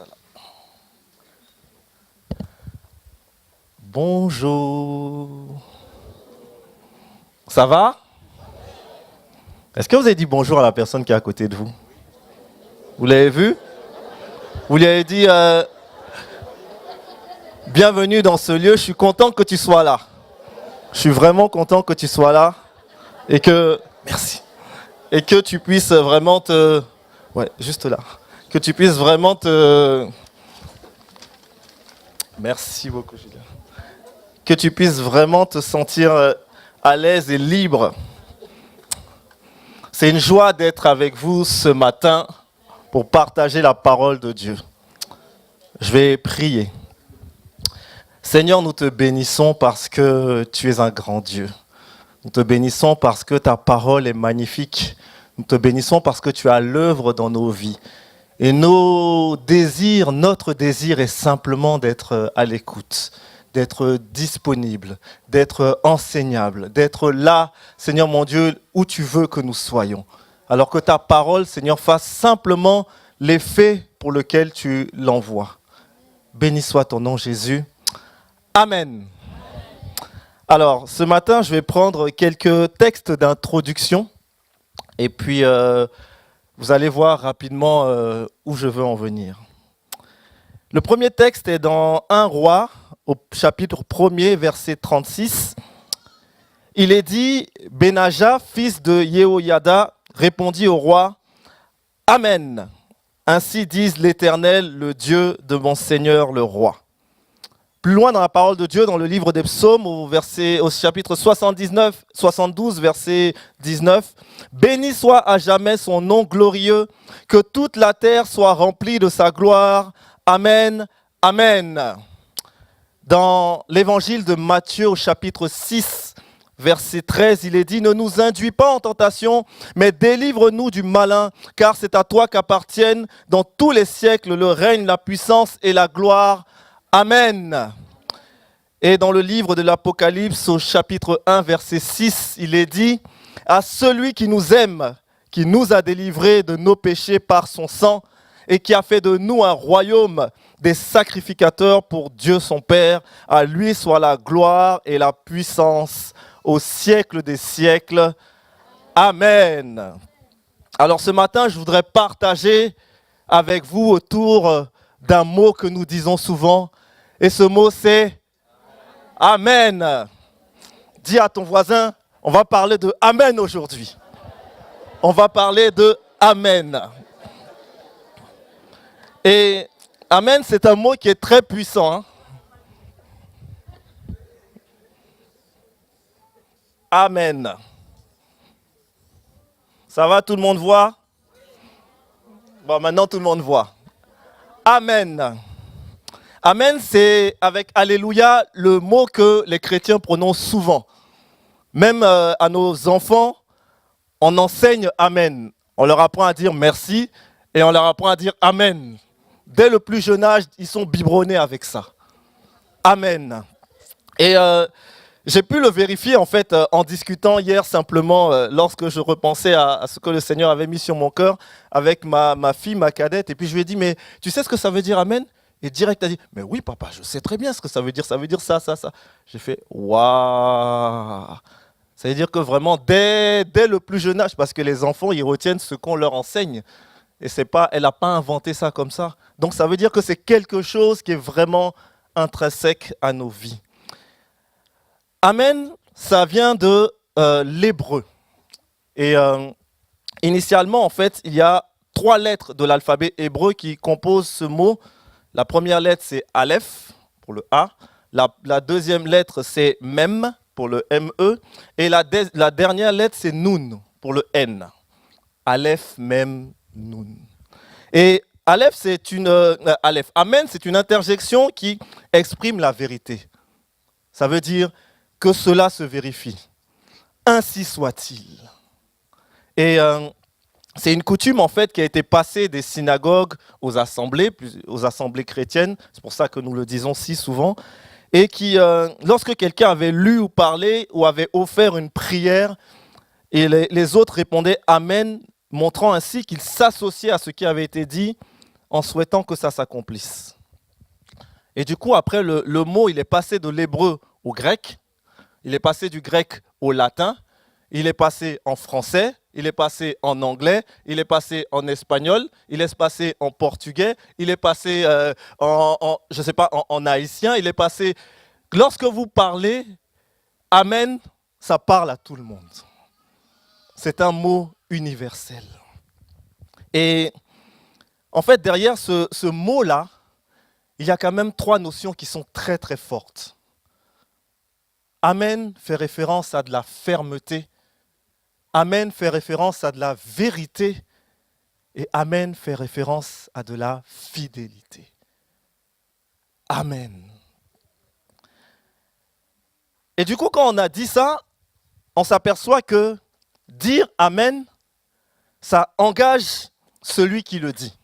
ça là. Bonjour. Ça va? Est-ce que vous avez dit bonjour à la personne qui est à côté de vous? Vous l'avez vu? Vous lui avez dit bienvenue dans ce lieu, je suis content que tu sois là. Je suis vraiment content que tu sois là et que merci et que tu puisses vraiment te juste là. Que tu puisses vraiment te merci beaucoup Julien. Que tu puisses vraiment te sentir à l'aise et libre. C'est une joie d'être avec vous ce matin pour partager la parole de Dieu. Je vais prier. Seigneur, nous te bénissons parce que tu es un grand Dieu. Nous te bénissons parce que ta parole est magnifique. Nous te bénissons parce que tu as l'œuvre dans nos vies. Et notre désir est simplement d'être à l'écoute, d'être disponible, d'être enseignable, d'être là, Seigneur mon Dieu, où tu veux que nous soyons. Alors que ta parole, Seigneur, fasse simplement l'effet pour lequel tu l'envoies. Béni soit ton nom, Jésus. Amen. Alors, ce matin, je vais prendre quelques textes d'introduction et puis vous allez voir rapidement où je veux en venir. Le premier texte est dans 1 Roi, au chapitre 1er, verset 36. Il est dit, Benaja, fils de Yehoyada, répondit au roi, « Amen. Ainsi dise l'Éternel, le Dieu de mon Seigneur le roi. » Plus loin dans la parole de Dieu, dans le livre des psaumes, au chapitre 72, verset 19, « Béni soit à jamais son nom glorieux, que toute la terre soit remplie de sa gloire. Amen, Amen. » Dans l'évangile de Matthieu, au chapitre 6, verset 13, il est dit, « Ne nous induis pas en tentation, mais délivre-nous du malin, car c'est à toi qu'appartiennent dans tous les siècles le règne, la puissance et la gloire. Amen. » Et dans le livre de l'Apocalypse, au chapitre 1, verset 6, il est dit, « À celui qui nous aime, qui nous a délivrés de nos péchés par son sang, et qui a fait de nous un royaume des sacrificateurs pour Dieu son Père, à lui soit la gloire et la puissance au siècle des siècles. Amen. » Alors ce matin, je voudrais partager avec vous autour d'un mot que nous disons souvent, et ce mot c'est Amen. Dis à ton voisin, on va parler de Amen aujourd'hui. On va parler de Amen. Et Amen, c'est un mot qui est très puissant. Hein? Amen. Ça va, tout le monde voit? Bon, maintenant tout le monde voit. Amen. Amen, c'est avec Alléluia le mot que les chrétiens prononcent souvent. Même à nos enfants, on enseigne Amen. On leur apprend à dire merci et on leur apprend à dire Amen. Dès le plus jeune âge, ils sont biberonnés avec ça. Amen. Et j'ai pu le vérifier en fait en discutant hier simplement lorsque je repensais à ce que le Seigneur avait mis sur mon cœur avec ma fille, ma cadette. Et puis je lui ai dit, mais tu sais ce que ça veut dire Amen? Et direct, elle a dit, mais oui papa, je sais très bien ce que ça veut dire ça, ça, ça. J'ai fait, waouh. Ça veut dire que vraiment, dès le plus jeune âge, parce que les enfants, ils retiennent ce qu'on leur enseigne. Et c'est pas, elle n'a pas inventé ça comme ça. Donc ça veut dire que c'est quelque chose qui est vraiment intrinsèque à nos vies. Amen, ça vient de l'hébreu. Et initialement, en fait, il y a 3 lettres de l'alphabet hébreu qui composent ce mot. La première lettre, c'est Aleph, pour le A. La deuxième lettre, c'est Mem, pour le M-E. Et la dernière lettre, c'est Nun, pour le N. Aleph, Mem, Nun. Et Aleph, Amen, c'est une interjection qui exprime la vérité. Ça veut dire que cela se vérifie. Ainsi soit-il. Et c'est une coutume en fait qui a été passée des synagogues aux assemblées chrétiennes. C'est pour ça que nous le disons si souvent. Et qui, lorsque quelqu'un avait lu ou parlé ou avait offert une prière, et les autres répondaient Amen, montrant ainsi qu'ils s'associaient à ce qui avait été dit en souhaitant que ça s'accomplisse. Et du coup, après, le mot, il est passé de l'hébreu au grec, il est passé du grec au latin, il est passé en français, il est passé en anglais, il est passé en espagnol, il est passé en portugais, il est passé je sais pas, en haïtien, il est passé... Lorsque vous parlez, Amen, ça parle à tout le monde. C'est un mot universel. Et en fait, derrière ce mot-là, il y a quand même 3 notions qui sont très très fortes. Amen fait référence à de la fermeté. Amen fait référence à de la vérité. Et Amen fait référence à de la fidélité. Amen. Et du coup, quand on a dit ça, on s'aperçoit que dire Amen, ça engage celui qui le dit.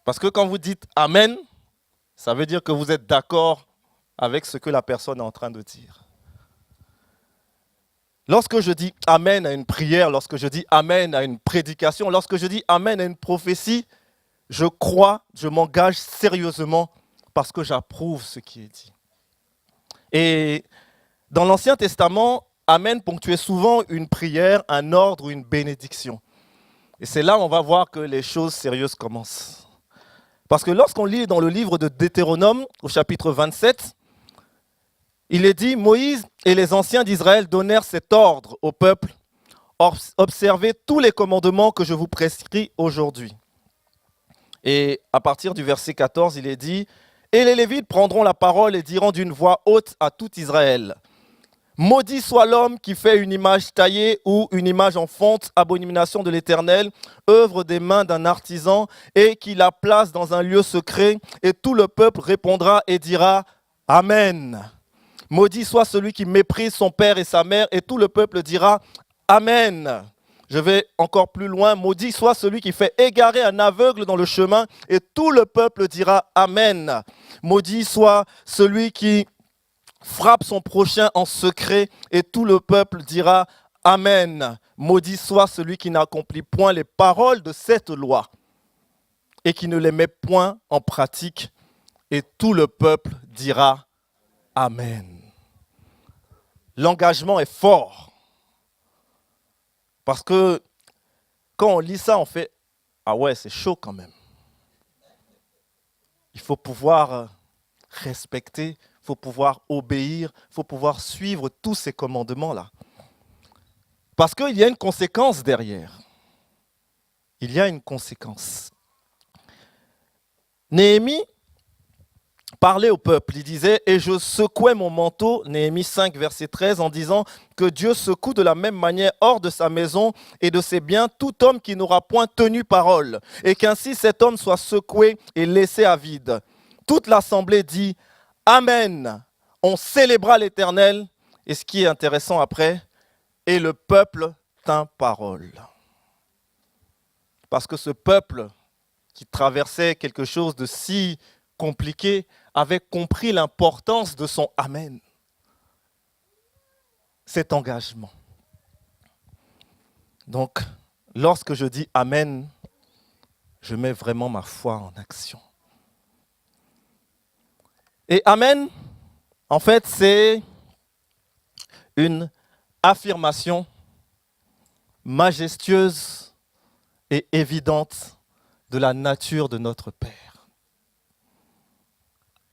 Parce que quand vous dites Amen, ça veut dire que vous êtes d'accord avec ce que la personne est en train de dire. Lorsque je dis Amen à une prière, lorsque je dis Amen à une prédication, lorsque je dis Amen à une prophétie, je crois, je m'engage sérieusement parce que j'approuve ce qui est dit. Et dans l'Ancien Testament, Amen ponctuait souvent une prière, un ordre ou une bénédiction. Et c'est là où on va voir que les choses sérieuses commencent. Parce que lorsqu'on lit dans le livre de Deutéronome, au chapitre 27, il est dit, Moïse et les anciens d'Israël donnèrent cet ordre au peuple, observez tous les commandements que je vous prescris aujourd'hui. Et à partir du verset 14, il est dit, et les Lévites prendront la parole et diront d'une voix haute à tout Israël, maudit soit l'homme qui fait une image taillée ou une image en fonte, abomination de l'Éternel, œuvre des mains d'un artisan, et qui la place dans un lieu secret, et tout le peuple répondra et dira Amen. Maudit soit celui qui méprise son père et sa mère, et tout le peuple dira Amen. Je vais encore plus loin. Maudit soit celui qui fait égarer un aveugle dans le chemin, et tout le peuple dira Amen. Maudit soit celui qui frappe son prochain en secret, et tout le peuple dira Amen. Maudit soit celui qui n'accomplit point les paroles de cette loi, et qui ne les met point en pratique, et tout le peuple dira Amen. L'engagement est fort. Parce que quand on lit ça, on fait « Ah ouais, c'est chaud quand même ». Il faut pouvoir respecter, il faut pouvoir obéir, il faut pouvoir suivre tous ces commandements-là. Parce qu'il y a une conséquence derrière. Il y a une conséquence. Néhémie parlait au peuple, il disait « Et je secouais mon manteau », Néhémie 5, verset 13, en disant que Dieu secoue de la même manière hors de sa maison et de ses biens tout homme qui n'aura point tenu parole, et qu'ainsi cet homme soit secoué et laissé à vide. Toute l'assemblée dit « Amen ». On célébra l'Éternel, et ce qui est intéressant après, et le peuple tint parole. Parce que ce peuple qui traversait quelque chose de si compliqué avait compris l'importance de son Amen. Cet engagement. Donc, lorsque je dis Amen, je mets vraiment ma foi en action. Et Amen, en fait, c'est une affirmation majestueuse et évidente de la nature de notre Père.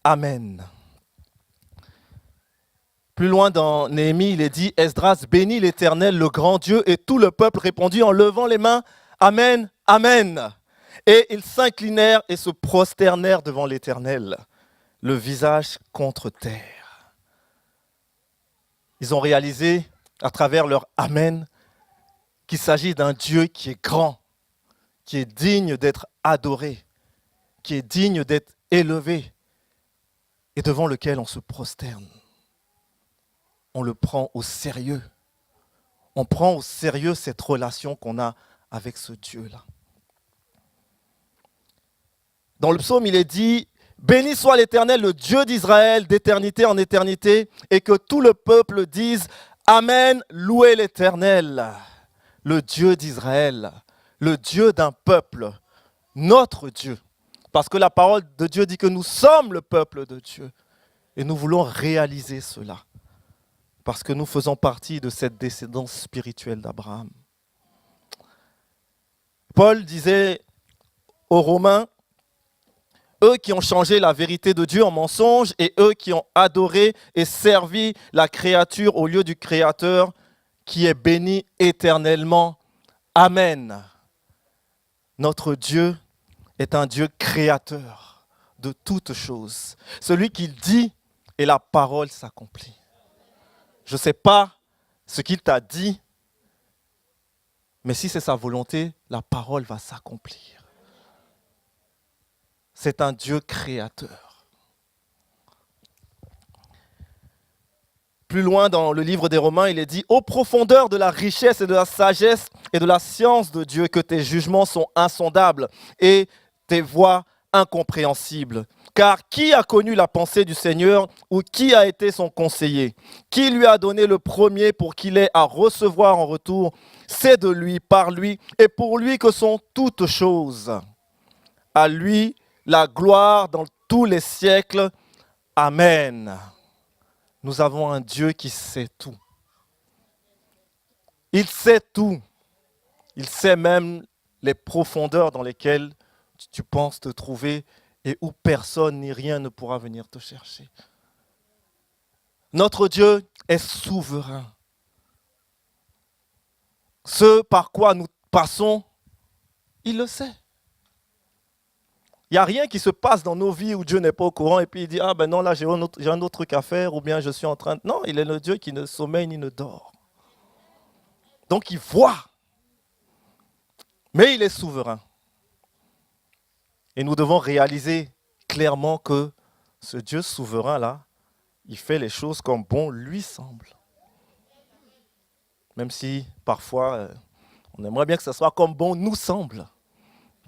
Amen. Plus loin dans Néhémie, il est dit « Esdras bénit l'Éternel, le grand Dieu, et tout le peuple répondit en levant les mains « Amen, Amen ». Et ils s'inclinèrent et se prosternèrent devant l'Éternel, le visage contre terre. Ils ont réalisé à travers leur « Amen » qu'il s'agit d'un Dieu qui est grand, qui est digne d'être adoré, qui est digne d'être élevé, et devant lequel on se prosterne. On le prend au sérieux. On prend au sérieux cette relation qu'on a avec ce Dieu-là. Dans le psaume, il est dit « Béni soit l'Éternel, le Dieu d'Israël, d'éternité en éternité, et que tout le peuple dise « Amen, louez l'Éternel ». Le Dieu d'Israël, le Dieu d'un peuple, notre Dieu. Parce que la parole de Dieu dit que nous sommes le peuple de Dieu. Et nous voulons réaliser cela. Parce que nous faisons partie de cette descendance spirituelle d'Abraham. Paul disait aux Romains, eux qui ont changé la vérité de Dieu en mensonge et eux qui ont adoré et servi la créature au lieu du Créateur qui est béni éternellement. Amen. Notre Dieu est un Dieu créateur de toutes choses. Celui qui dit et la parole s'accomplit. Je ne sais pas ce qu'il t'a dit, mais si c'est sa volonté, la parole va s'accomplir. C'est un Dieu créateur. Plus loin dans le livre des Romains, il est dit « Ô profondeur de la richesse et de la sagesse et de la science de Dieu, que tes jugements sont insondables et tes voies incompréhensibles. Car qui a connu la pensée du Seigneur ou qui a été son conseiller? Qui lui a donné le premier pour qu'il ait à recevoir en retour? C'est de lui, par lui et pour lui que sont toutes choses. À lui la gloire dans tous les siècles. Amen. » Nous avons un Dieu qui sait tout. Il sait tout. Il sait même les profondeurs dans lesquelles tu penses te trouver et où personne ni rien ne pourra venir te chercher. Notre Dieu est souverain. Ce par quoi nous passons, il le sait. Il n'y a rien qui se passe dans nos vies où Dieu n'est pas au courant et puis il dit « Ah ben non, là j'ai un autre truc à faire » ou bien « Je suis en train de... » Non, il est le Dieu qui ne sommeille ni ne dort. Donc il voit. Mais il est souverain. Et nous devons réaliser clairement que ce Dieu souverain-là, il fait les choses comme bon lui semble. Même si parfois, on aimerait bien que ce soit comme bon nous semble.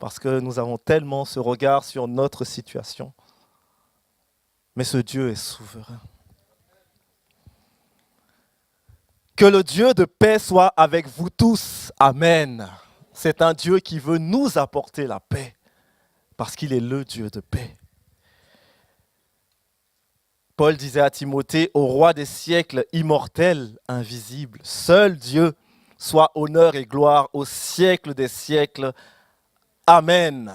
Parce que nous avons tellement ce regard sur notre situation. Mais ce Dieu est souverain. Que le Dieu de paix soit avec vous tous. Amen. C'est un Dieu qui veut nous apporter la paix. Parce qu'il est le Dieu de paix. Paul disait à Timothée, au roi des siècles, immortel, invisible, seul Dieu, soit honneur et gloire au siècle des siècles. Amen.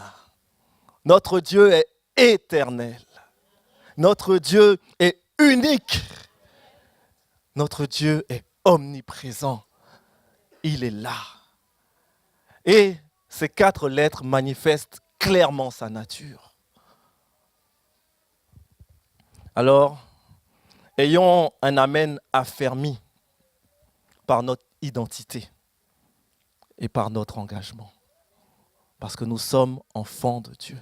Notre Dieu est éternel. Notre Dieu est unique. Notre Dieu est omniprésent. Il est là. Et ces 4 lettres manifestent clairement sa nature. Alors, ayons un Amen affermi par notre identité et par notre engagement. Parce que nous sommes enfants de Dieu.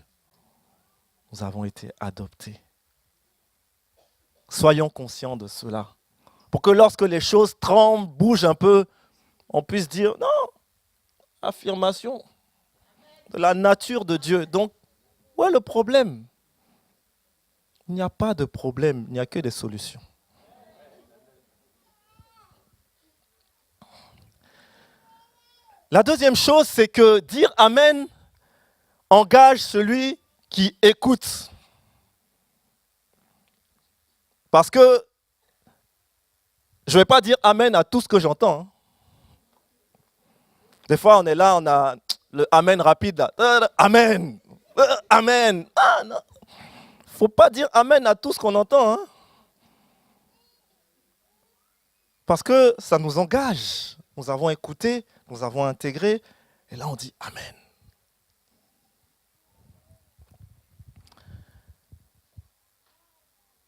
Nous avons été adoptés. Soyons conscients de cela. Pour que lorsque les choses tremblent, bougent un peu, on puisse dire non, affirmation de la nature de Dieu. Donc, où est le problème? Il n'y a pas de problème, il n'y a que des solutions. La deuxième chose, c'est que dire Amen engage celui qui écoute. Parce que je ne vais pas dire Amen à tout ce que j'entends. Des fois, on est là, on a le Amen rapide. Là. Amen. Amen. Ah, non. Il ne faut pas dire Amen à tout ce qu'on entend. Parce que ça nous engage. Nous avons écouté, nous avons intégré, et là on dit Amen.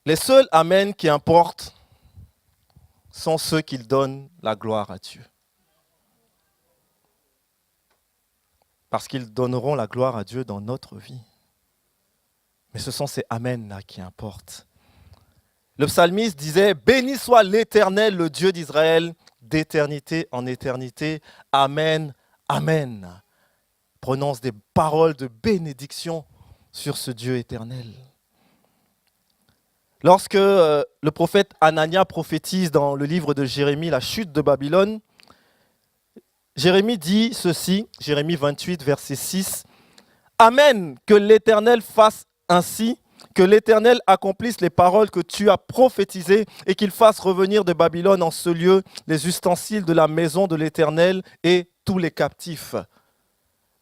Les seuls Amen qui importent sont ceux qui donnent la gloire à Dieu. Parce qu'ils donneront la gloire à Dieu dans notre vie. Mais ce sont ces Amen-là qui importent. Le psalmiste disait « Béni soit l'Éternel, le Dieu d'Israël, d'éternité en éternité. Amen, Amen. » Prononce des paroles de bénédiction sur ce Dieu éternel. Lorsque le prophète Anania prophétise dans le livre de Jérémie la chute de Babylone, Jérémie dit ceci, Jérémie 28, verset 6, Amen, que l'Éternel fasse ainsi, que l'Éternel accomplisse les paroles que tu as prophétisées et qu'il fasse revenir de Babylone en ce lieu les ustensiles de la maison de l'Éternel et tous les captifs.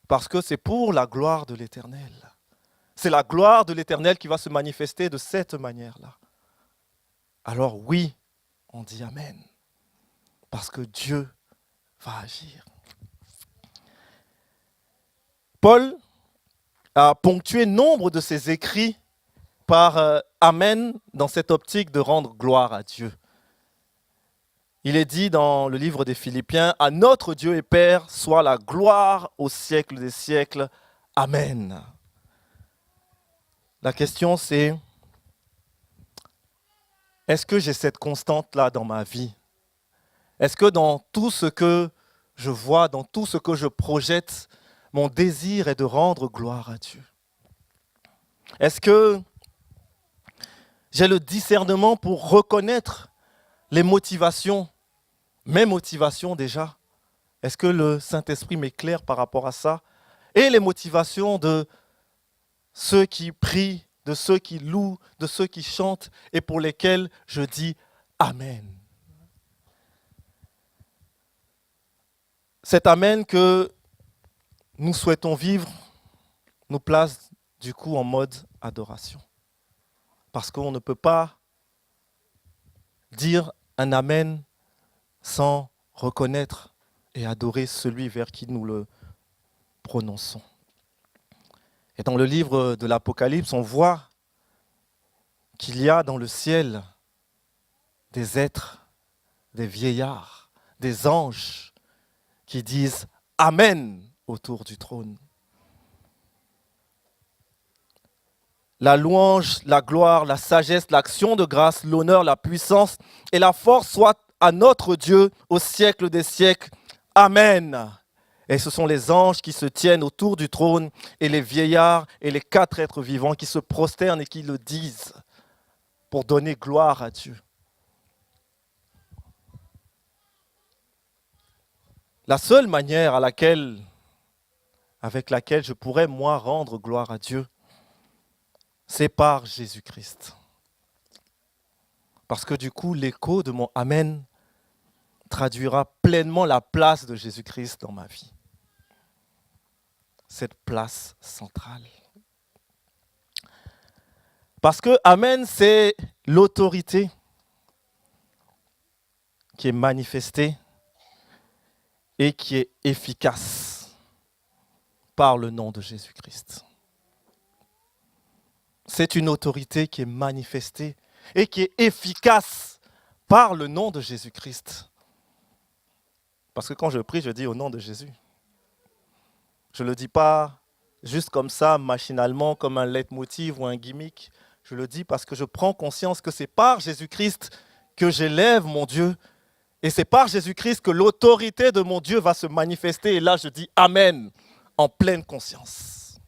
Parce que c'est pour la gloire de l'Éternel. C'est la gloire de l'Éternel qui va se manifester de cette manière-là. Alors oui, on dit Amen. Parce que Dieu va agir. Paul a ponctué nombre de ses écrits par Amen dans cette optique de rendre gloire à Dieu. Il est dit dans le livre des Philippiens, « À notre Dieu et Père soit la gloire au siècle des siècles. Amen. » La question c'est, est-ce que j'ai cette constante-là dans ma vie? Est-ce que dans tout ce que je vois, dans tout ce que je projette, mon désir est de rendre gloire à Dieu? Est-ce que j'ai le discernement pour reconnaître les motivations, mes motivations déjà? Est-ce que le Saint-Esprit m'éclaire par rapport à ça? Et les motivations de ceux qui prient, de ceux qui louent, de ceux qui chantent et pour lesquels je dis Amen. Cet Amen que nous souhaitons vivre nous place du coup en mode adoration. Parce qu'on ne peut pas dire un Amen sans reconnaître et adorer celui vers qui nous le prononçons. Et dans le livre de l'Apocalypse, on voit qu'il y a dans le ciel des êtres, des vieillards, des anges qui disent Amen autour du trône. La louange, la gloire, la sagesse, l'action de grâce, l'honneur, la puissance et la force soient à notre Dieu au siècle des siècles. Amen. Et ce sont les anges qui se tiennent autour du trône et les vieillards et les 4 êtres vivants qui se prosternent et qui le disent pour donner gloire à Dieu. La seule manière avec laquelle je pourrais, moi, rendre gloire à Dieu, c'est par Jésus-Christ. Parce que du coup, l'écho de mon Amen traduira pleinement la place de Jésus-Christ dans ma vie. Cette place centrale. Parce que Amen, c'est l'autorité qui est manifestée et qui est efficace par le nom de Jésus-Christ. C'est une autorité qui est manifestée et qui est efficace par le nom de Jésus-Christ. Parce que quand je prie, je dis au nom de Jésus. Je ne le dis pas juste comme ça, machinalement, comme un leitmotiv ou un gimmick. Je le dis parce que je prends conscience que c'est par Jésus-Christ que j'élève mon Dieu. Et c'est par Jésus-Christ que l'autorité de mon Dieu va se manifester. Et là, je dis Amen, en pleine conscience.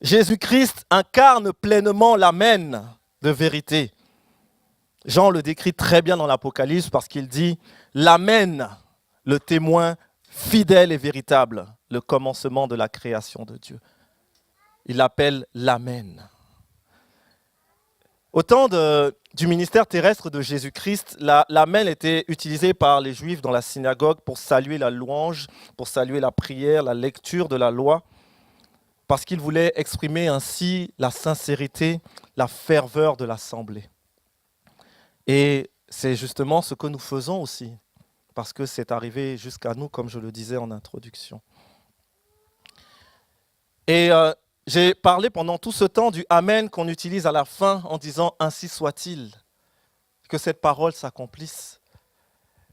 Jésus-Christ incarne pleinement l'Amen de vérité. Jean le décrit très bien dans l'Apocalypse parce qu'il dit « l'Amen, le témoin fidèle et véritable, le commencement de la création de Dieu ». Il l'appelle l'Amen. Au temps du ministère terrestre de Jésus-Christ, l'Amen était utilisé par les Juifs dans la synagogue pour saluer la louange, pour saluer la prière, la lecture de la loi, parce qu'ils voulaient exprimer ainsi la sincérité, la ferveur de l'assemblée. Et c'est justement ce que nous faisons aussi, parce que c'est arrivé jusqu'à nous, comme je le disais en introduction. Et j'ai parlé pendant tout ce temps du Amen qu'on utilise à la fin en disant « Ainsi soit-il », que cette parole s'accomplisse.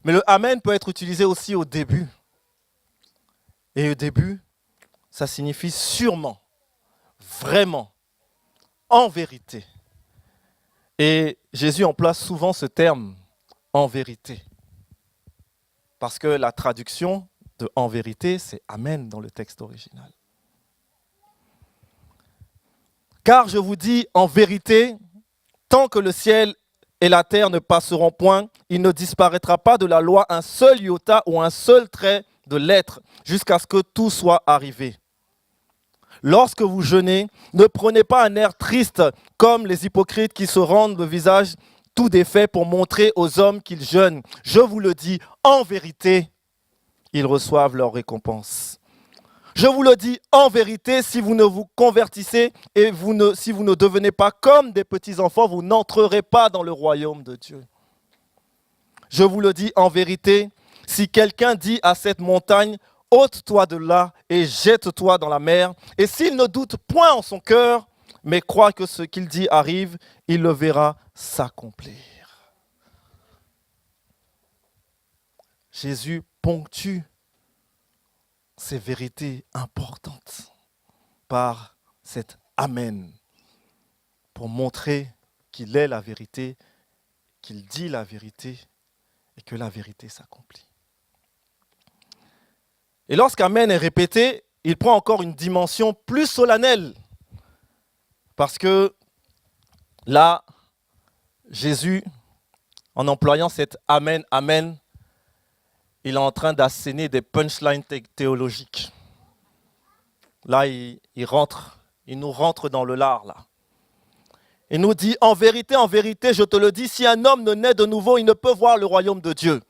Mais le Amen peut être utilisé aussi au début. Et au début, ça signifie sûrement, vraiment, en vérité. Et Jésus emploie souvent ce terme, en vérité. Parce que la traduction de en vérité, c'est Amen dans le texte original. Car je vous dis en vérité, tant que le ciel et la terre ne passeront point, il ne disparaîtra pas de la loi un seul iota ou un seul trait de lettre, jusqu'à ce que tout soit arrivé. Lorsque vous jeûnez, ne prenez pas un air triste comme les hypocrites qui se rendent le visage tout défait pour montrer aux hommes qu'ils jeûnent. Je vous le dis, en vérité, ils reçoivent leur récompense. Je vous le dis en vérité, si vous ne vous convertissez et si vous ne devenez pas comme des petits-enfants, vous n'entrerez pas dans le royaume de Dieu. Je vous le dis en vérité, si quelqu'un dit à cette montagne, ôte-toi de là et jette-toi dans la mer, et s'il ne doute point en son cœur, mais croit que ce qu'il dit arrive, il le verra s'accomplir. Jésus ponctue ces vérités importantes par cet Amen pour montrer qu'il est la vérité, qu'il dit la vérité et que la vérité s'accomplit. Et lorsqu'Amen est répété, il prend encore une dimension plus solennelle. Parce que là, Jésus, en employant cet Amen, Amen, il est en train d'asséner des punchlines théologiques. Là, il nous rentre dans le lard, là. Il nous dit, en vérité, je te le dis, si un homme ne naît de nouveau, il ne peut voir le royaume de Dieu.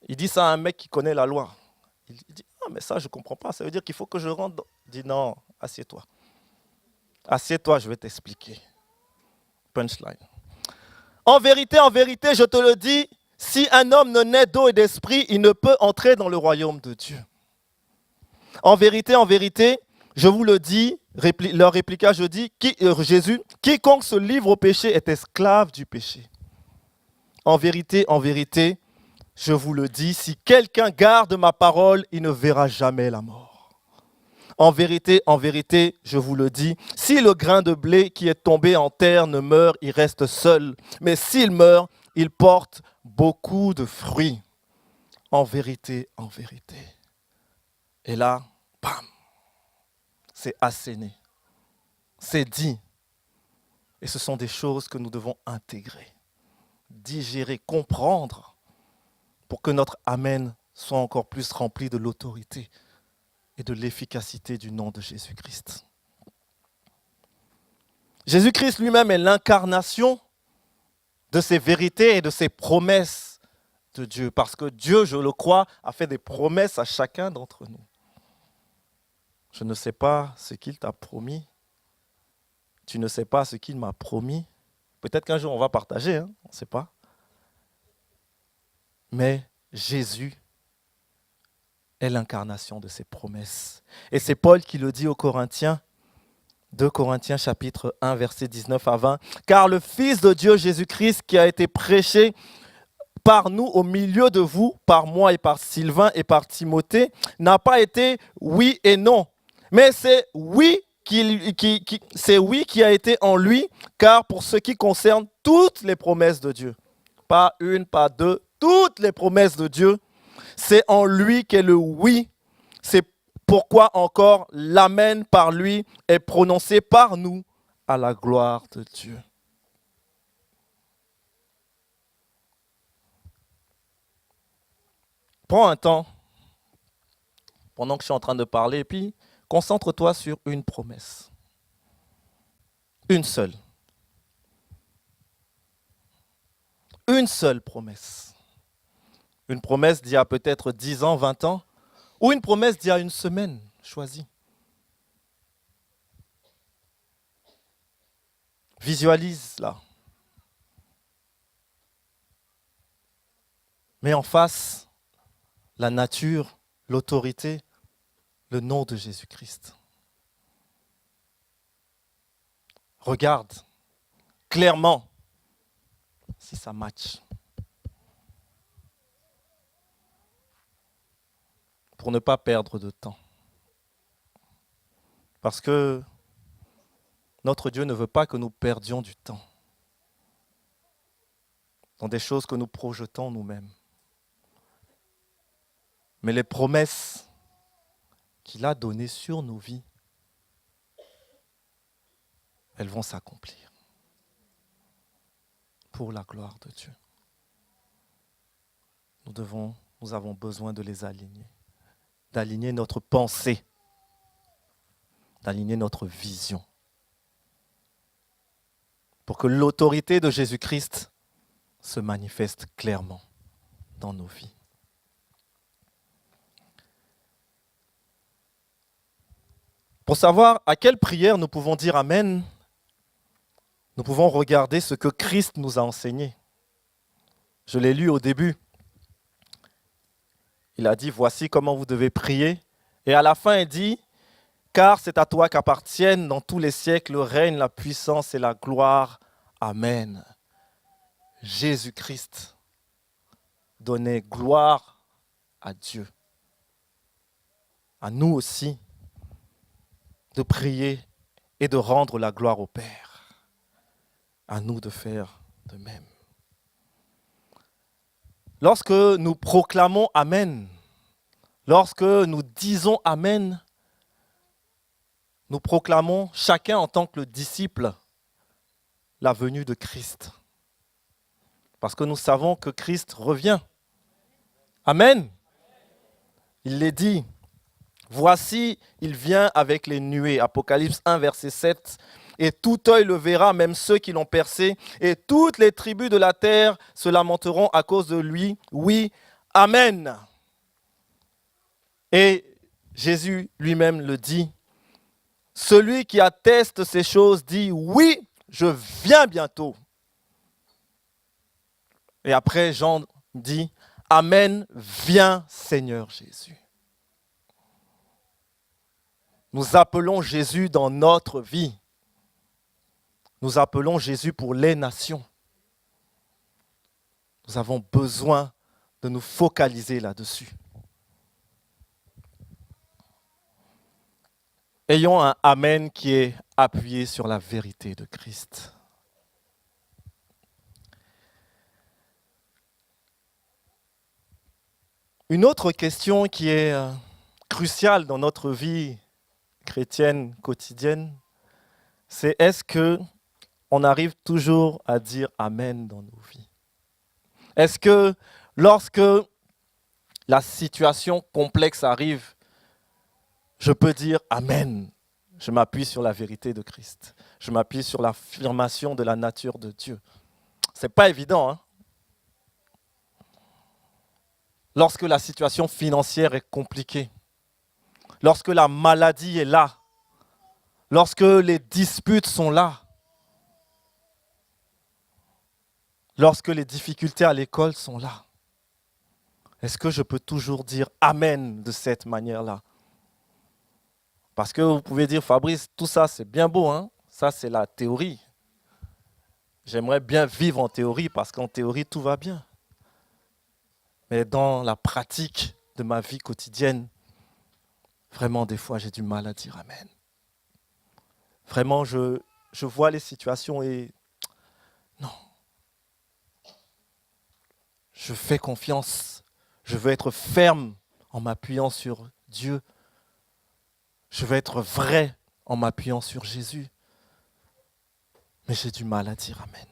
Il dit ça à un mec qui connaît la loi. Il dit, ah, mais ça, je ne comprends pas. Ça veut dire qu'il faut que je rentre. Il dit, non, assieds-toi. Assieds-toi, je vais t'expliquer. Punchline. En vérité, je te le dis, si un homme ne naît d'eau et d'esprit, il ne peut entrer dans le royaume de Dieu. En vérité, je vous le dis, leur répliqua Jésus, quiconque se livre au péché est esclave du péché. En vérité, je vous le dis, si quelqu'un garde ma parole, il ne verra jamais la mort. En vérité, je vous le dis, si le grain de blé qui est tombé en terre ne meurt, il reste seul. Mais s'il meurt, il porte beaucoup de fruits. En vérité. Et là, bam, c'est asséné, c'est dit. Et ce sont des choses que nous devons intégrer, digérer, comprendre, pour que notre Amen soit encore plus rempli de l'autorité et de l'efficacité du nom de Jésus-Christ. Jésus-Christ lui-même est l'incarnation de ces vérités et de ces promesses de Dieu. Parce que Dieu, je le crois, a fait des promesses à chacun d'entre nous. Je ne sais pas ce qu'il t'a promis. Tu ne sais pas ce qu'il m'a promis. Peut-être qu'un jour on va partager, on ne sait pas. Mais Jésus est l'incarnation de ces promesses. Et c'est Paul qui le dit aux Corinthiens, 2 Corinthiens chapitre 1, versets 19 à 20. « Car le Fils de Dieu Jésus-Christ qui a été prêché par nous au milieu de vous, par moi et par Sylvain et par Timothée, n'a pas été oui et non. Mais c'est oui qui a été en lui, car pour ce qui concerne toutes les promesses de Dieu, pas une, pas deux, toutes les promesses de Dieu, c'est en lui qu'est le oui. C'est pourquoi encore l'amen par lui est prononcé par nous à la gloire de Dieu. » Prends un temps, pendant que je suis en train de parler, et puis concentre-toi sur une promesse. Une seule. Une seule promesse. Une promesse d'il y a peut-être 10 ans, 20 ans, ou une promesse d'il y a une semaine, choisis. Visualise-la. Mets en face la nature, l'autorité, le nom de Jésus-Christ. Regarde clairement si ça match. Pour ne pas perdre de temps. Parce que notre Dieu ne veut pas que nous perdions du temps dans des choses que nous projetons nous-mêmes. Mais les promesses qu'il a données sur nos vies, elles vont s'accomplir pour la gloire de Dieu. Nous avons besoin de les aligner, d'aligner notre pensée. d'aligner notre vision pour que l'autorité de Jésus-Christ se manifeste clairement dans nos vies. Pour savoir à quelle prière nous pouvons dire Amen, nous pouvons regarder ce que Christ nous a enseigné. Je l'ai lu au début. Il a dit, voici comment vous devez prier. Et à la fin, il dit, car c'est à toi qu'appartiennent dans tous les siècles le règne, la puissance et la gloire. Amen. Jésus-Christ donnait gloire à Dieu. À nous aussi de prier et de rendre la gloire au Père. À nous de faire de même. Lorsque nous proclamons Amen, lorsque nous disons Amen, nous proclamons chacun en tant que le disciple la venue de Christ. Parce que nous savons que Christ revient. Amen. Il l'est dit. Voici, il vient avec les nuées. Apocalypse 1, verset 7. Et tout œil le verra, même ceux qui l'ont percé. Et toutes les tribus de la terre se lamenteront à cause de lui. Oui, Amen. Et Jésus lui-même le dit. Celui qui atteste ces choses dit, oui, je viens bientôt. Et après, Jean dit, Amen, viens Seigneur Jésus. Nous appelons Jésus dans notre vie. Nous appelons Jésus pour les nations. Nous avons besoin de nous focaliser là-dessus. Ayons un Amen qui est appuyé sur la vérité de Christ. Une autre question qui est cruciale dans notre vie chrétienne quotidienne, c'est est-ce qu'on arrive toujours à dire Amen dans nos vies? Est-ce que lorsque la situation complexe arrive, je peux dire Amen? Je m'appuie sur la vérité de Christ. Je m'appuie sur l'affirmation de la nature de Dieu. Ce n'est pas évident, hein? Lorsque la situation financière est compliquée, lorsque la maladie est là, lorsque les disputes sont là, lorsque les difficultés à l'école sont là, est-ce que je peux toujours dire Amen de cette manière-là? Parce que vous pouvez dire, Fabrice, tout ça c'est bien beau, hein? Ça c'est la théorie. J'aimerais bien vivre en théorie parce qu'en théorie tout va bien. Mais dans la pratique de ma vie quotidienne, vraiment des fois j'ai du mal à dire Amen. Vraiment je vois les situations et non. Je fais confiance. Je veux être ferme en m'appuyant sur Dieu. Je veux être vrai en m'appuyant sur Jésus. Mais j'ai du mal à dire Amen.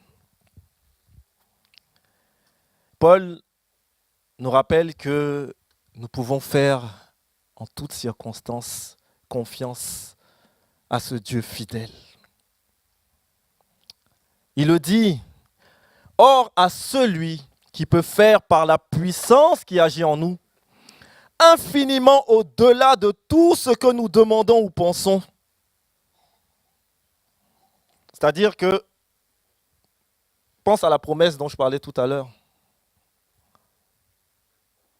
Paul nous rappelle que nous pouvons faire en toutes circonstances confiance à ce Dieu fidèle. Il le dit, or à celui qui peut faire par la puissance qui agit en nous, infiniment au-delà de tout ce que nous demandons ou pensons. C'est-à-dire que, pense à la promesse dont je parlais tout à l'heure.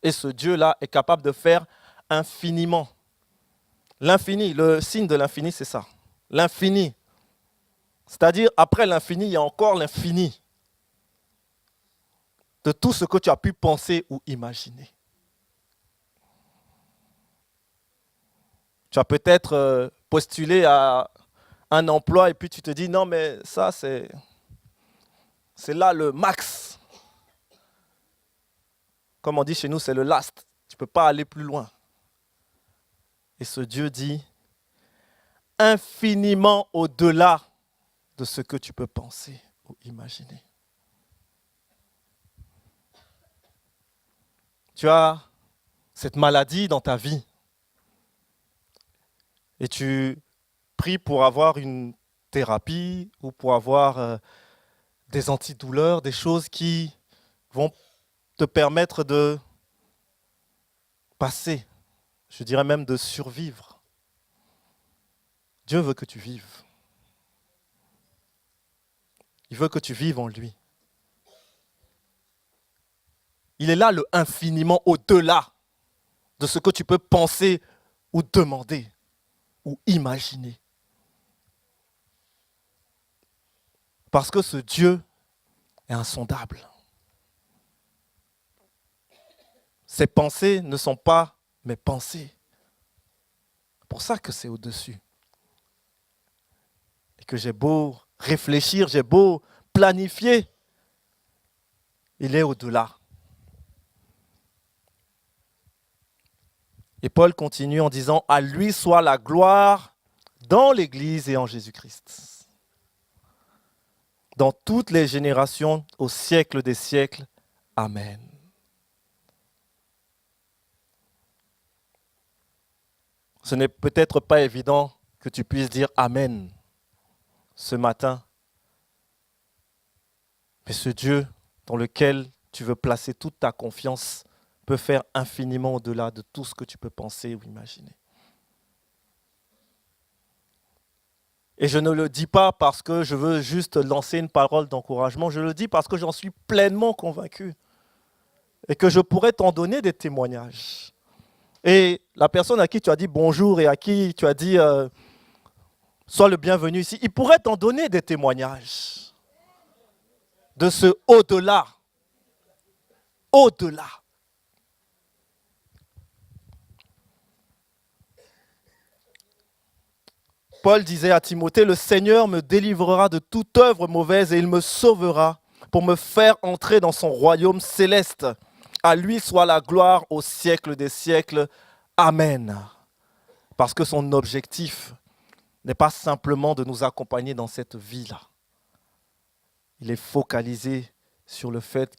Et ce Dieu-là est capable de faire infiniment. L'infini, le signe de l'infini, c'est ça. L'infini. C'est-à-dire, après l'infini, il y a encore l'infini. De tout ce que tu as pu penser ou imaginer. Tu as peut-être postulé à un emploi et puis tu te dis, non mais ça c'est là le max. Comme on dit chez nous, c'est le last. Tu ne peux pas aller plus loin. Et ce Dieu dit, infiniment au-delà de ce que tu peux penser ou imaginer. Tu as cette maladie dans ta vie et tu prie pour avoir une thérapie ou pour avoir des antidouleurs, des choses qui vont te permettre de passer, je dirais même de survivre. Dieu veut que tu vives. Il veut que tu vives en lui. Il est là le infiniment au-delà de ce que tu peux penser ou demander ou imaginer. Parce que ce Dieu est insondable. Ses pensées ne sont pas mes pensées. C'est pour ça que c'est au-dessus. Et que j'ai beau réfléchir, j'ai beau planifier, il est au-delà. Et Paul continue en disant « À lui soit la gloire dans l'Église et en Jésus-Christ, dans toutes les générations, au siècle des siècles. Amen. » Ce n'est peut-être pas évident que tu puisses dire « Amen » ce matin, mais ce Dieu dans lequel tu veux placer toute ta confiance peut faire infiniment au-delà de tout ce que tu peux penser ou imaginer. Et je ne le dis pas parce que je veux juste lancer une parole d'encouragement, je le dis parce que j'en suis pleinement convaincu et que je pourrais t'en donner des témoignages. Et la personne à qui tu as dit bonjour et à qui tu as dit sois le bienvenu ici, il pourrait t'en donner des témoignages de ce au-delà. Au-delà. Paul disait à Timothée, le Seigneur me délivrera de toute œuvre mauvaise et il me sauvera pour me faire entrer dans son royaume céleste. À lui soit la gloire au siècle des siècles. Amen. Parce que son objectif n'est pas simplement de nous accompagner dans cette vie-là. Il est focalisé sur le fait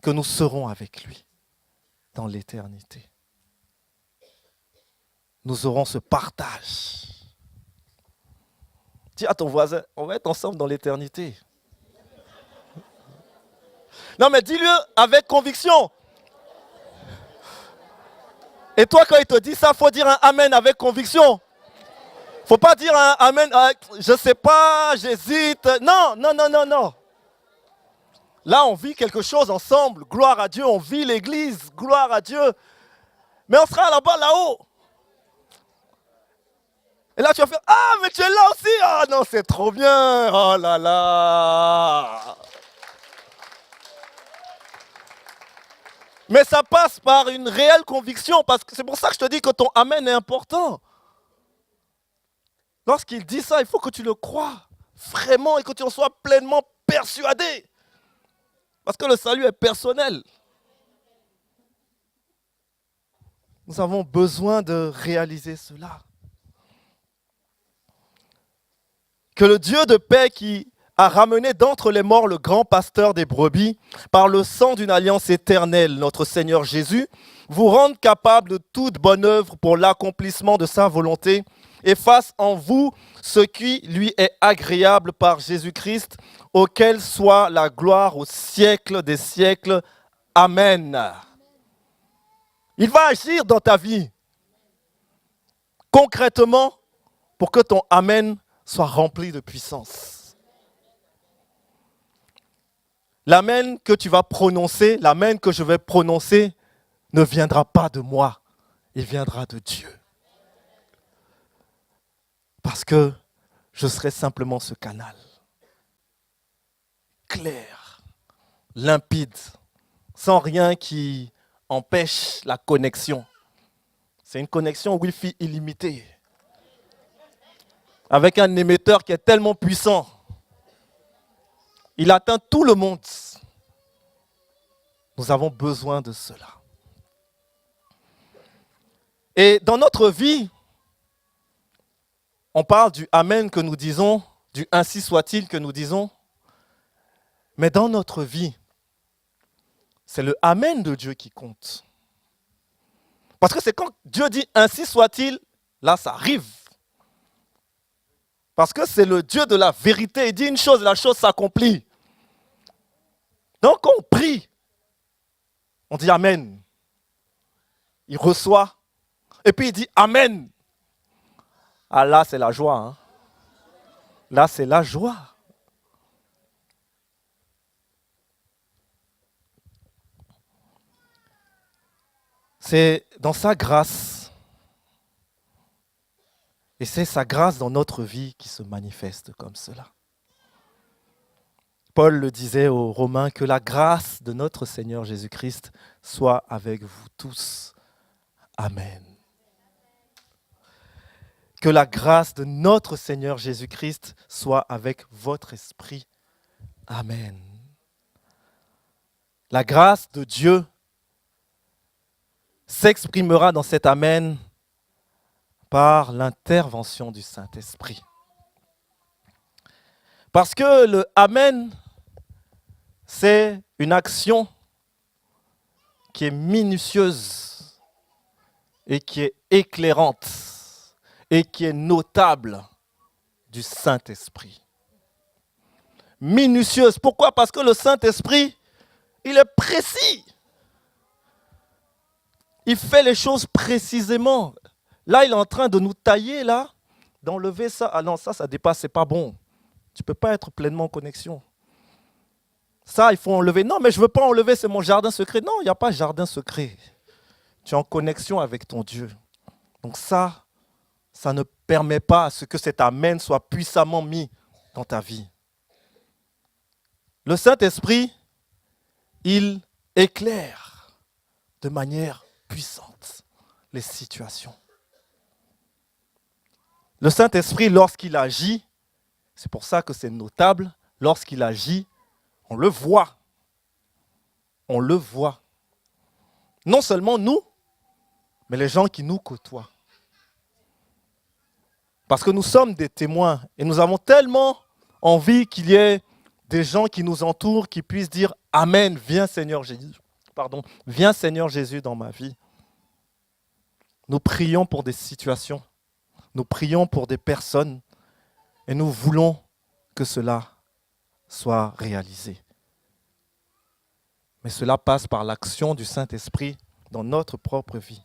que nous serons avec lui dans l'éternité. Nous aurons ce partage. Dis à ton voisin, on va être ensemble dans l'éternité. Non mais dis-le avec conviction. Et toi quand il te dit ça, il faut dire un amen avec conviction. Il ne faut pas dire un amen, je ne sais pas, j'hésite. Non, non, non, non, non. Là on vit quelque chose ensemble, gloire à Dieu, on vit l'église, gloire à Dieu. Mais on sera là-bas, là-haut. Et là, tu vas faire, ah, mais tu es là aussi. Ah non, c'est trop bien. Oh là là. Mais ça passe par une réelle conviction, parce que c'est pour ça que je te dis que ton amen est important. Lorsqu'il dit ça, il faut que tu le crois vraiment et que tu en sois pleinement persuadé. Parce que le salut est personnel. Nous avons besoin de réaliser cela. Que le Dieu de paix qui a ramené d'entre les morts le grand pasteur des brebis, par le sang d'une alliance éternelle, notre Seigneur Jésus, vous rende capable de toute bonne œuvre pour l'accomplissement de sa volonté et fasse en vous ce qui lui est agréable par Jésus-Christ, auquel soit la gloire au siècle des siècles. Amen. Il va agir dans ta vie concrètement pour que ton Amen soit rempli de puissance. L'amen que tu vas prononcer, l'amen que je vais prononcer, ne viendra pas de moi, il viendra de Dieu. Parce que je serai simplement ce canal. Clair, limpide, sans rien qui empêche la connexion. C'est une connexion Wi-Fi illimitée. Avec un émetteur qui est tellement puissant. Il atteint tout le monde. Nous avons besoin de cela. Et dans notre vie, on parle du Amen que nous disons, du ainsi soit-il que nous disons. Mais dans notre vie, c'est le Amen de Dieu qui compte. Parce que c'est quand Dieu dit ainsi soit-il, là ça arrive. Parce que c'est le Dieu de la vérité. Il dit une chose, la chose s'accomplit. Donc quand on prie, on dit Amen. Il reçoit. Et puis il dit Amen. Ah là, c'est la joie. Hein. Là, c'est la joie. C'est dans sa grâce. Et c'est sa grâce dans notre vie qui se manifeste comme cela. Paul le disait aux Romains, que la grâce de notre Seigneur Jésus-Christ soit avec vous tous. Amen. Que la grâce de notre Seigneur Jésus-Christ soit avec votre esprit. Amen. La grâce de Dieu s'exprimera dans cet Amen par l'intervention du Saint-Esprit. Parce que le Amen, c'est une action qui est minutieuse et qui est éclairante et qui est notable du Saint-Esprit. Minutieuse. Pourquoi? Parce que le Saint-Esprit, il est précis. Il fait les choses précisément. Là, il est en train de nous tailler, là, d'enlever ça. Ah non, ça dépasse, c'est pas bon. Tu ne peux pas être pleinement en connexion. Ça, il faut enlever. Non, mais je ne veux pas enlever, c'est mon jardin secret. Non, il n'y a pas de jardin secret. Tu es en connexion avec ton Dieu. Donc ça ne permet pas à ce que cet Amen soit puissamment mis dans ta vie. Le Saint-Esprit, il éclaire de manière puissante les situations. Le Saint-Esprit, lorsqu'il agit, c'est pour ça que c'est notable, lorsqu'il agit, on le voit. On le voit. Non seulement nous, mais les gens qui nous côtoient. Parce que nous sommes des témoins et nous avons tellement envie qu'il y ait des gens qui nous entourent, qui puissent dire « Amen, viens Seigneur Jésus. Viens Seigneur Jésus dans ma vie. » Nous prions pour des situations, nous prions pour des personnes et nous voulons que cela soit réalisé. Mais cela passe par l'action du Saint-Esprit dans notre propre vie.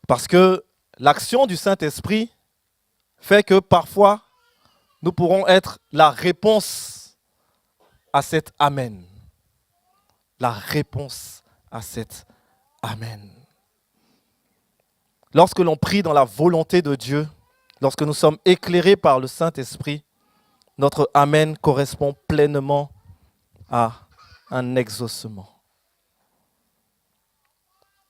Parce que l'action du Saint-Esprit fait que parfois, nous pourrons être la réponse à cet Amen. La réponse à cet Amen. Lorsque l'on prie dans la volonté de Dieu, lorsque nous sommes éclairés par le Saint-Esprit, notre Amen correspond pleinement à un exaucement.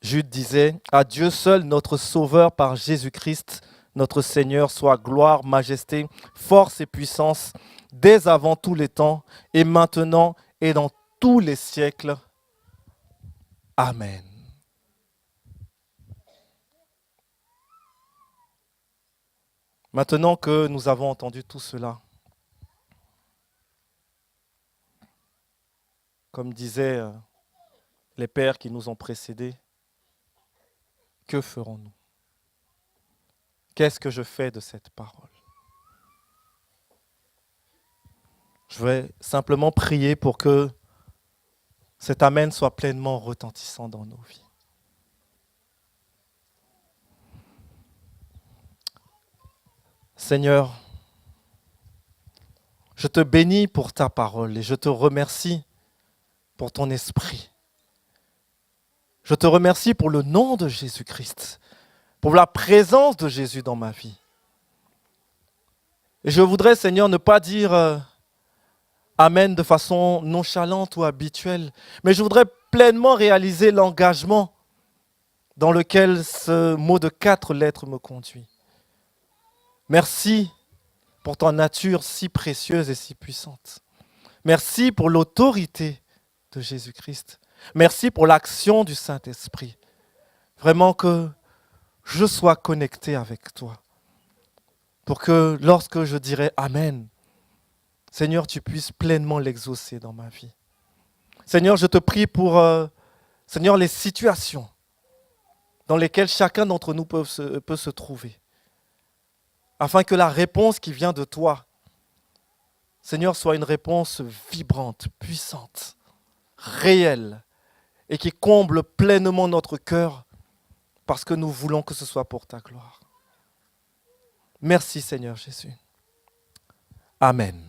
Jude disait, « À Dieu seul, notre Sauveur par Jésus-Christ, notre Seigneur, soit gloire, majesté, force et puissance, dès avant tous les temps, et maintenant et dans tous les siècles. Amen. » Maintenant que nous avons entendu tout cela, comme disaient les pères qui nous ont précédés, que ferons-nous? Qu'est-ce que je fais de cette parole? Je vais simplement prier pour que cet Amen soit pleinement retentissant dans nos vies. Seigneur, je te bénis pour ta parole et je te remercie pour ton esprit. Je te remercie pour le nom de Jésus-Christ, pour la présence de Jésus dans ma vie. Et je voudrais, Seigneur, ne pas dire Amen de façon nonchalante ou habituelle, mais je voudrais pleinement réaliser l'engagement dans lequel ce mot de 4 lettres me conduit. Merci pour ta nature si précieuse et si puissante. Merci pour l'autorité de Jésus-Christ. Merci pour l'action du Saint-Esprit. Vraiment que je sois connecté avec toi. Pour que lorsque je dirai Amen, Seigneur, tu puisses pleinement l'exaucer dans ma vie. Seigneur, je te prie pour Seigneur, les situations dans lesquelles chacun d'entre nous peut se trouver. afin que la réponse qui vient de toi, Seigneur, soit une réponse vibrante, puissante, réelle, et qui comble pleinement notre cœur, parce que nous voulons que ce soit pour ta gloire. Merci Seigneur Jésus. Amen.